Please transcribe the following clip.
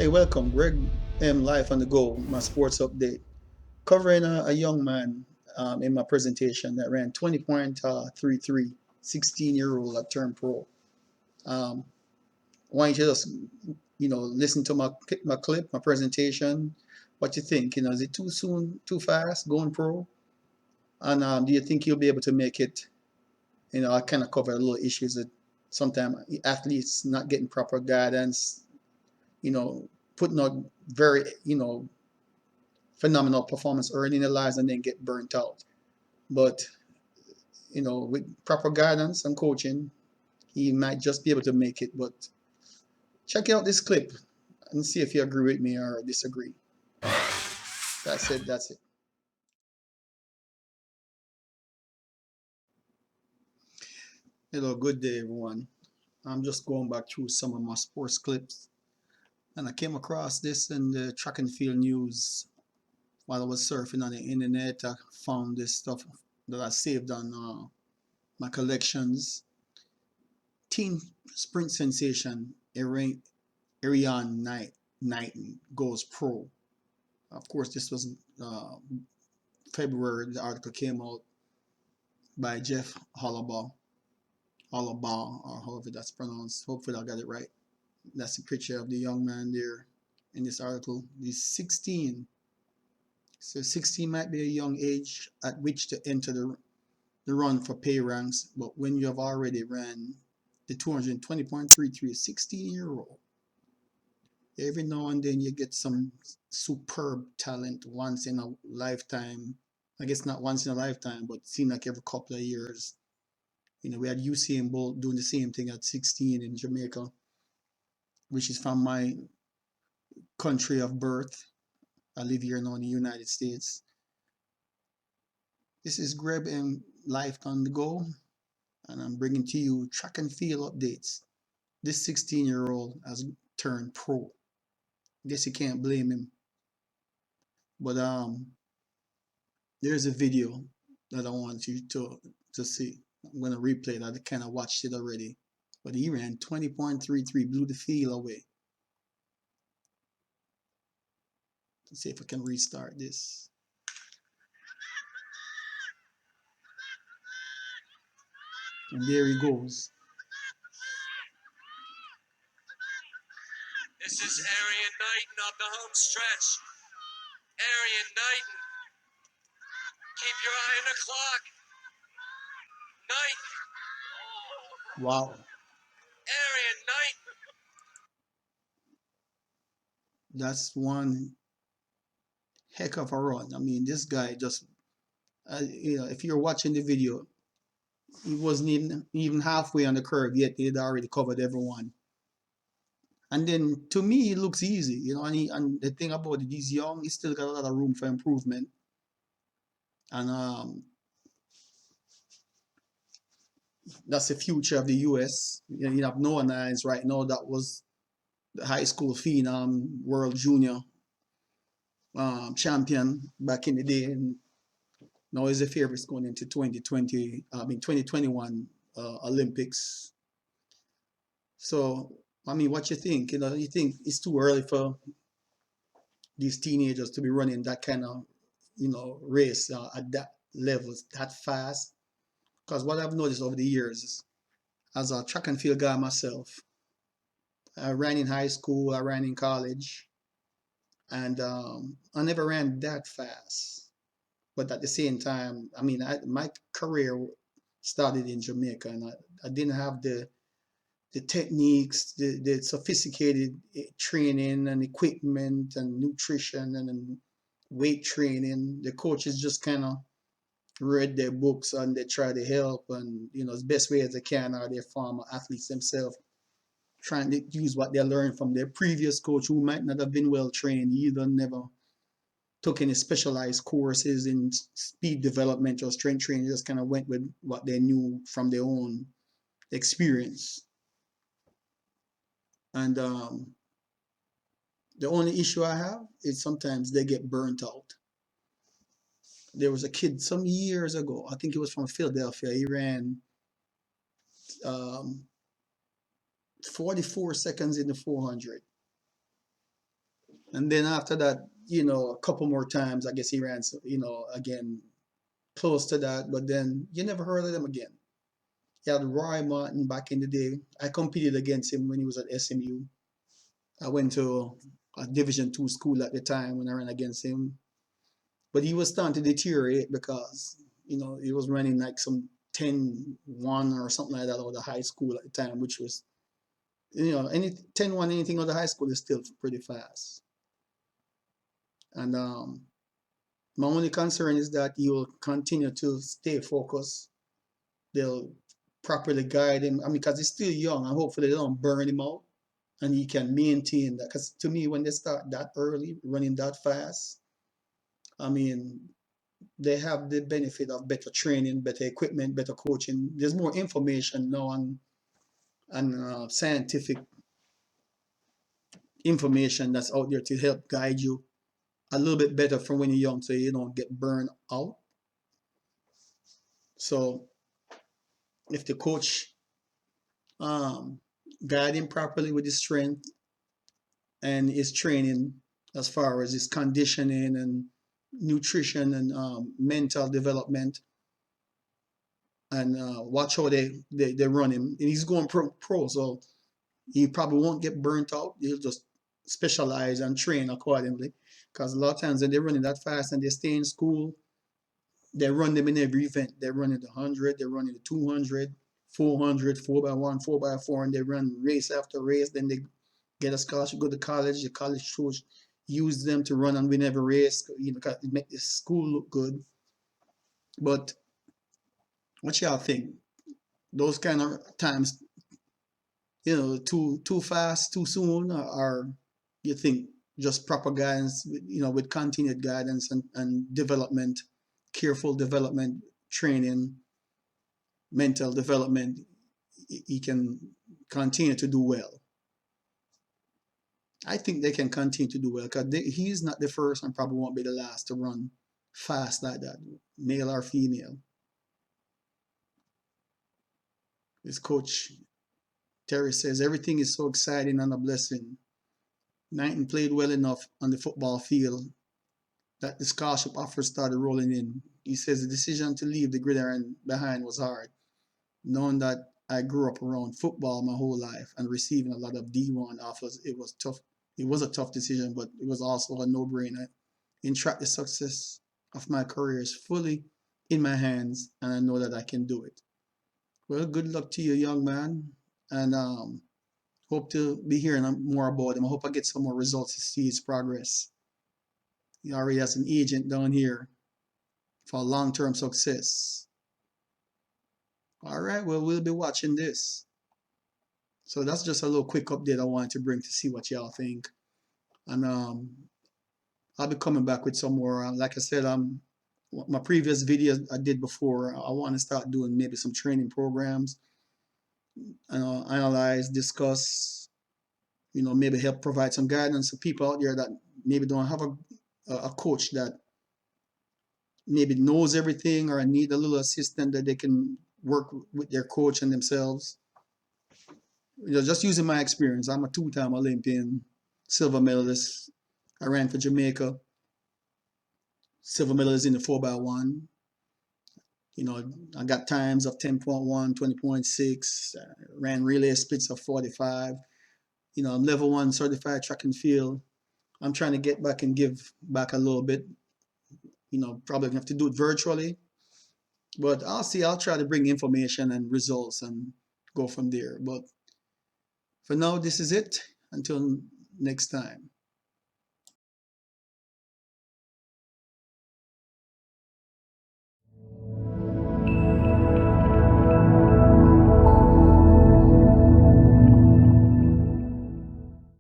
Hey, welcome. Greg M. Life on the Go, my sports update. Covering a young man in my presentation that ran 20.33, 16-year-old at turn pro. Um, why don't you just, listen to my clip, my presentation? What you think? Is it too soon, too fast, going pro? And do you think you'll be able to make it? I kind of cover a little issues that sometimes athletes not getting proper guidance, you know, putting out very, phenomenal performance early in their lives and then get burnt out. But, with proper guidance and coaching, he might just be able to make it. But check out this clip and see if you agree with me or disagree. That's it. That's it. Hello, good day, everyone. I'm just going back through some of my sports clips, and I came across this in the track and field news while I was surfing on the internet. I found this stuff that I saved on my collections. Teen sprint sensation Ariane Knighton goes pro. Of course, this was February. The article came out by Jeff Hollobaugh, or however that's pronounced. Hopefully, I got it right. That's a picture of the young man there in this article. He's 16. So 16 might be a young age at which to enter the run for pay ranks, but when you have already ran the 220.33, 16-year-old, every now and then you get some superb talent once in a lifetime. I guess not once in a lifetime, but it seems like every couple of years. We had Usain Bolt doing the same thing at 16 in Jamaica, which is from my country of birth. I live here now in the United States. This is Greb and Life on the Go, and I'm bringing to you track and field updates. This 16-year-old has turned pro. Guess you can't blame him. But there's a video that I want you to see. I'm gonna replay that. I kind of watched it already, but he ran 20.33, blew the field away. Let's see if I can restart this. And there he goes. This is Arian Knighton up the home stretch. Arian Knighton. Keep your eye on the clock. Knighton. Wow. Arian Knighton. That's one heck of a run. I mean, this guy just, if you're watching the video, he wasn't even halfway on the curve yet. He had already covered everyone. And then to me, it looks easy, and the thing about it, he's young, he's still got a lot of room for improvement. And that's the future of the US. You have Noah Nines right now, that was the high school phenom, world junior champion back in the day. And now he's the favorites going into 2021 Olympics. So, I mean, what you think? You think it's too early for these teenagers to be running that kind of, race at that level, that fast? Because what I've noticed over the years is, as a track and field guy myself, I ran in high school, I ran in college, and I never ran that fast. But at the same time, I mean, my career started in Jamaica, and I didn't have the techniques, the sophisticated training and equipment and nutrition and weight training. The coaches just kind of read their books and they try to help, and as best way as they can, are their former athletes themselves trying to use what they learned from their previous coach, who might not have been well trained either, never took any specialized courses in speed development or strength training, just kind of went with what they knew from their own experience. And the only issue I have is sometimes they get burnt out. There was a kid some years ago, I think he was from Philadelphia. He ran 44 seconds in the 400. And then after that, you know, a couple more times, I guess he ran, you know, again close to that, but then you never heard of them again. He had Roy Martin back in the day. I competed against him when he was at SMU. I went to a Division II school at the time when I ran against him. But he was starting to deteriorate because, you know, he was running like some 10-1 or something like that out of high school at the time, which was, you know, any 10-1, anything out of high school is still pretty fast. And my only concern is that he will continue to stay focused. They'll properly guide him. I mean, because he's still young, and hopefully they don't burn him out and he can maintain that. Because to me, when they start that early, running that fast, I mean, they have the benefit of better training, better equipment, better coaching. There's more information now on scientific information that's out there to help guide you a little bit better from when you're young, so you don't get burned out. So if the coach um, guide him properly with his strength and his training, as far as his conditioning and nutrition and mental development, and watch how they run him. And he's going pro, so he probably won't get burnt out. He'll just specialize and train accordingly. Because a lot of times when they're running that fast and they stay in school, they run them in every event. They run in the 100, they run in the 200, 400, 4x1, 4x4, and they run race after race. Then they get a scholarship, go to college. The college coach use them to run and win every race, you know, it make the school look good. But what y'all think? Those kind of times, you know, too fast, too soon, or you think just proper guidance, you know, with continued guidance and development, careful development, training, mental development, he can continue to do well. I think they can continue to do well because he's not the first and probably won't be the last to run fast like that, male or female. His coach Terry says everything is so exciting and a blessing. Knighton played well enough on the football field that the scholarship offers started rolling in. He says the decision to leave the gridiron behind was hard, knowing that I grew up around football my whole life and receiving a lot of D1 offers. It was tough. It was a tough decision, but it was also a no-brainer. In track, the success of my career is fully in my hands, and I know that I can do it. Well, good luck to you, young man, and hope to be hearing more about him. I hope I get some more results to see his progress. He already has an agent down here for long-term success. All right, well, we'll be watching this. So that's just a little quick update I wanted to bring to see what y'all think. And I'll be coming back with some more. Like I said, my previous videos I did before, I want to start doing maybe some training programs, analyze, discuss, you know, maybe help provide some guidance to people out there that maybe don't have a coach that maybe knows everything or need a little assistant that they can work with their coach and themselves. You know, just using my experience, I'm a two-time Olympian, silver medalist. I ran for Jamaica, silver medalist in the 4x1. You know, I got times of 10.1, 20.6, ran relay splits of 45. You know, I'm level 1 certified track and field. I'm trying to get back and give back a little bit. You know, probably gonna have to do it virtually, but I'll see. I'll try to bring information and results and go from there. But for now, this is it. Until next time.